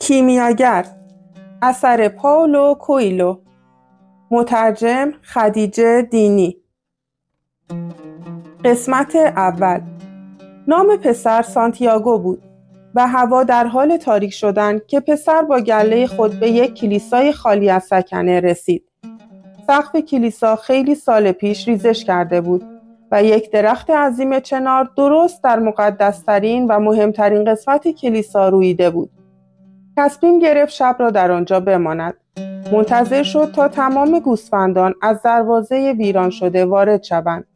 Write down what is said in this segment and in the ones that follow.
کیمیاگر، اثر پائولو کوئلو، مترجم خدیجه دینی. قسمت اول. نام پسر سانتیاگو بود و هوا در حال تاریک شدن که پسر با گله خود به یک کلیسای خالی از سکنه رسید. سقف کلیسا خیلی سال پیش ریزش کرده بود و یک درخت عظیم چنار درست در مقدس‌ترین و مهمترین قسمت کلیسا رویده بود. تصمیم گرفت شب را در آنجا بماند. منتظر شد تا تمام گوسفندان از دروازه ویران شده وارد شوند.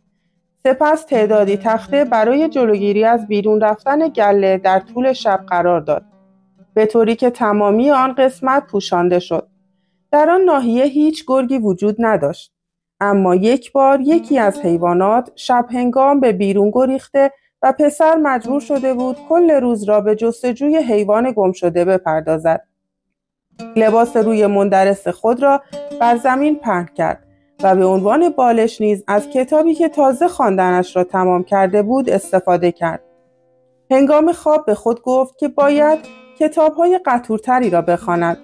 سپس تعدادی تخته برای جلوگیری از بیرون رفتن گله در طول شب قرار داد، به طوری که تمامی آن قسمت پوشانده شد. در آن ناحیه هیچ گرگی وجود نداشت، اما یک بار یکی از حیوانات شب هنگام به بیرون گریخته و پسر مجبور شده بود کل روز را به جستجوی حیوان گم شده بپردازد. لباس روی مندرس خود را بر زمین پهن کرد و به عنوان بالش نیز از کتابی که تازه خواندنش را تمام کرده بود استفاده کرد. هنگام خواب به خود گفت که باید کتاب‌های قطورتری را بخواند.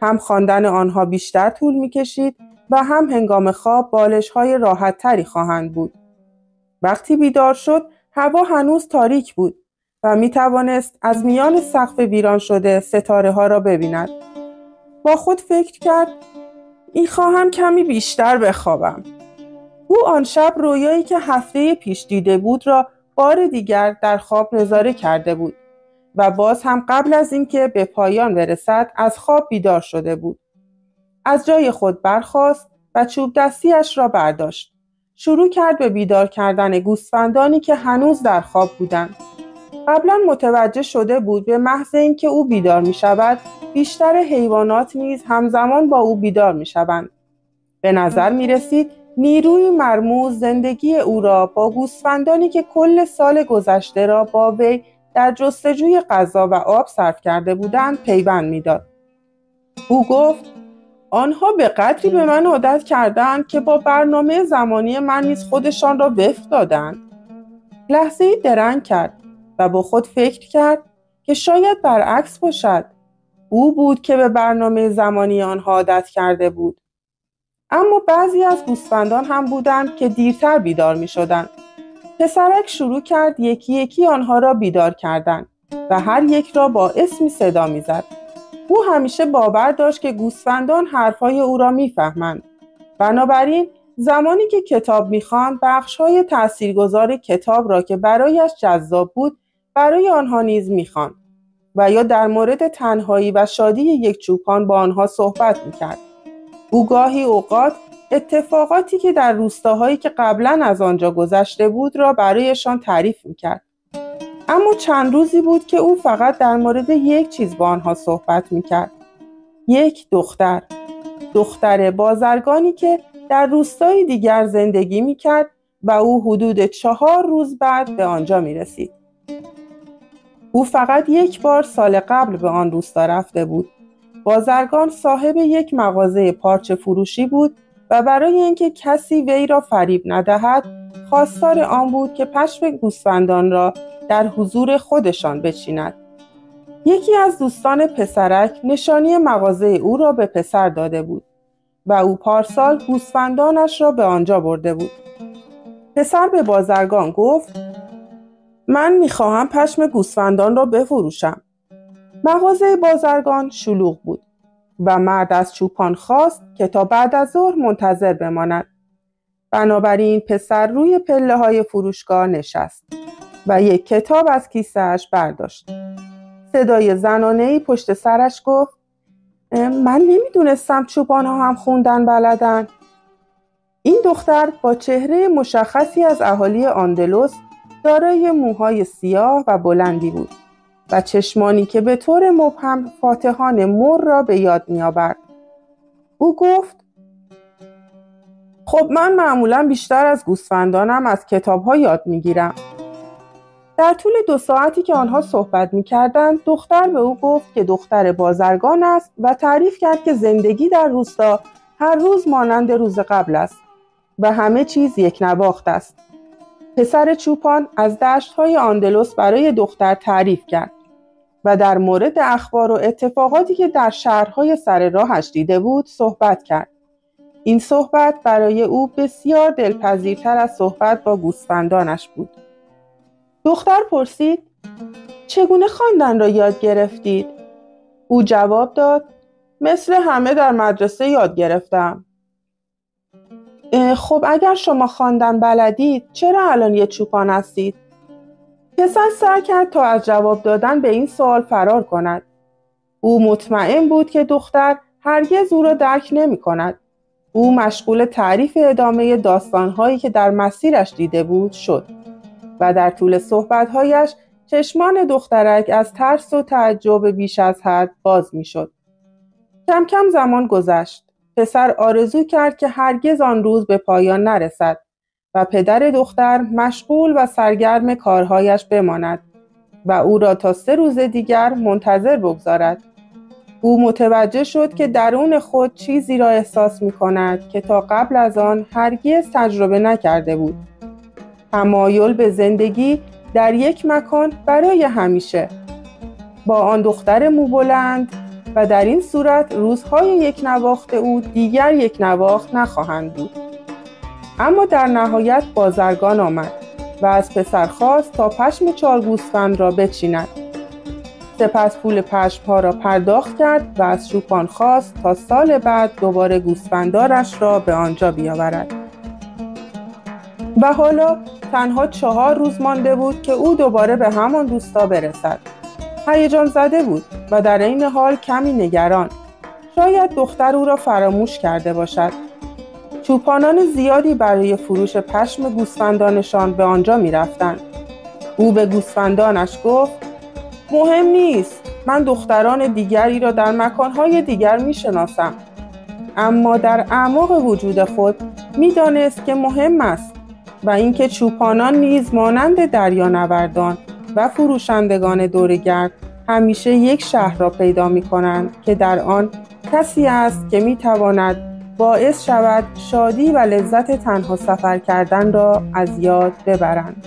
هم خواندن آنها بیشتر طول می‌کشید و هم هنگام خواب بالش‌های راحت‌تری خواهند بود. وقتی بیدار شد، هوا هنوز تاریک بود و می‌توانست از میان سقف ویران شده ستاره‌ها را ببیند. با خود فکر کرد خواهم کمی بیشتر بخوابم. او آن شب رویایی که هفته پیش دیده بود را بار دیگر در خواب نظاره کرده بود و باز هم قبل از اینکه به پایان برسد از خواب بیدار شده بود. از جای خود برخاست و چوب دستیش را برداشت. شروع کرد به بیدار کردن گوسفندانی که هنوز در خواب بودند. قبلا متوجه شده بود به محض اینکه او بیدار می شود بیشتر حیوانات نیز همزمان با او بیدار می شوند. به نظر می رسید نیروی مرموز زندگی او را با گوسفندانی که کل سال گذشته را با وی در جستجوی غذا و آب صرف کرده بودند پیوند می داد. او گفت آنها به قدری به من عادت کردند که با برنامه زمانی من نیز خودشان را وفق دادند. لحظه‌ای درنگ کرد و با خود فکر کرد که شاید برعکس باشد. او بود که به برنامه زمانی آنها عادت کرده بود. اما بعضی از گوسفندان هم بودند که دیرتر بیدار می شدند. پسرک شروع کرد یکی یکی آنها را بیدار کردن و هر یک را با اسمی صدا می زد. او همیشه باور داشت که گوسفندان حرفهای او را می فهمند. بنابراین زمانی که کتاب می خواند بخش‌های تأثیرگذار کتاب را که برایش جذاب بود برای آنها نیز می خواند و یا در مورد تنهایی و شادی یک چوپان با آنها صحبت می کرد. او گاهی اوقات اتفاقاتی که در روستاهایی که قبلا از آنجا گذشته بود را برایشان تعریف می کرد. اما چند روزی بود که او فقط در مورد یک چیز با آنها صحبت می کرد. یک دختر بازرگانی که در روستای دیگر زندگی می کرد و او حدود 4 روز بعد به آنجا می رسید. او فقط یک بار سال قبل به آن روستا رفته بود. بازرگان صاحب یک مغازه پارچه فروشی بود و برای اینکه کسی وی را فریب ندهد خواستار آن بود که پشم گوسفندان را در حضور خودشان بچیند. یکی از دوستان پسرک نشانی مغازه او را به پسر داده بود و او پارسال گوسفندانش را به آنجا برده بود. پسر به بازرگان گفت من می‌خواهم پشم گوسفندان را بفروشم. مغازه بازرگان شلوغ بود و مرد از چوپان خواست که تا بعد از ظهر منتظر بماند. بنابراین پسر روی پله‌های فروشگاه نشست و یک کتاب از کیسه‌اش برداشت. صدای زنانه‌ای پشت سرش گفت من نمی‌دونستم چوپان‌ها هم خوندن بلدن. این دختر با چهره مشخصی از اهالی آندلس دارای موهای سیاه و بلندی بود و چشمانی که به طور مبهم فاتحان مر را به یاد می‌آورد. او گفت خب من معمولاً بیشتر از گوسفندانم از کتاب‌ها یاد می‌گیرم. در طول 2 ساعتی که آنها صحبت می‌کردند دختر به او گفت که دختر بازرگان است و تعریف کرد که زندگی در روستا هر روز مانند روز قبل است و همه چیز یک نواخت است. پسر چوپان از دشت‌های آندلس برای دختر تعریف کرد. و در مورد اخبار و اتفاقاتی که در شهرهای سر راهش دیده بود صحبت کرد. این صحبت برای او بسیار دلپذیرتر از صحبت با گوسفندانش بود. دختر پرسید: چگونه خواندن را یاد گرفتید؟ او جواب داد: مثل همه در مدرسه یاد گرفتم. خب اگر شما خواندن بلدید چرا الان یه چوپان هستید؟ پسر سعی کرد تا از جواب دادن به این سوال فرار کند. او مطمئن بود که دختر هرگز او را درک نمی کند. او مشغول تعریف ادامه داستانهایی که در مسیرش دیده بود شد و در طول صحبتهایش چشمان دخترک از ترس و تعجب بیش از حد باز می شد. کم کم زمان گذشت. پسر آرزو کرد که هرگز آن روز به پایان نرسد و پدر دختر مشغول و سرگرم کارهایش بماند و او را تا 3 روز دیگر منتظر بگذارد. او متوجه شد که درون خود چیزی را احساس می کند که تا قبل از آن هرگز تجربه نکرده بود. تمایل به زندگی در یک مکان برای همیشه با آن دختر موبلند و در این صورت روزهای یک نواخت او دیگر یک نواخت نخواهند بود. اما در نهایت بازرگان آمد و از پسر خواست تا پشم 4 گوسفند را بچیند. سپس پول پشمها را پرداخت کرد و از چوپان خواست تا سال بعد دوباره گوسفندارش را به آنجا بیاورد. و حالا تنها 4 روز مانده بود که او دوباره به همان روستا برسد. هیجان زده بود و در این حال کمی نگران. شاید دختر او را فراموش کرده باشد. چوپانان زیادی برای فروش پشم گوسفندانشان به آنجا می رفتند. او به گوسفندانش گفت: مهم نیست، من دختران دیگری را در مکانهای دیگر می شناسم. اما در اعماق وجود خود می دانست که مهم است و اینکه چوپانان نیز مانند دریانوردان و فروشندگان دورگرد همیشه یک شهر را پیدا می کنند که در آن کسی است که می تواند باعث شود شادی و لذت تنها سفر کردن را از یاد ببرند.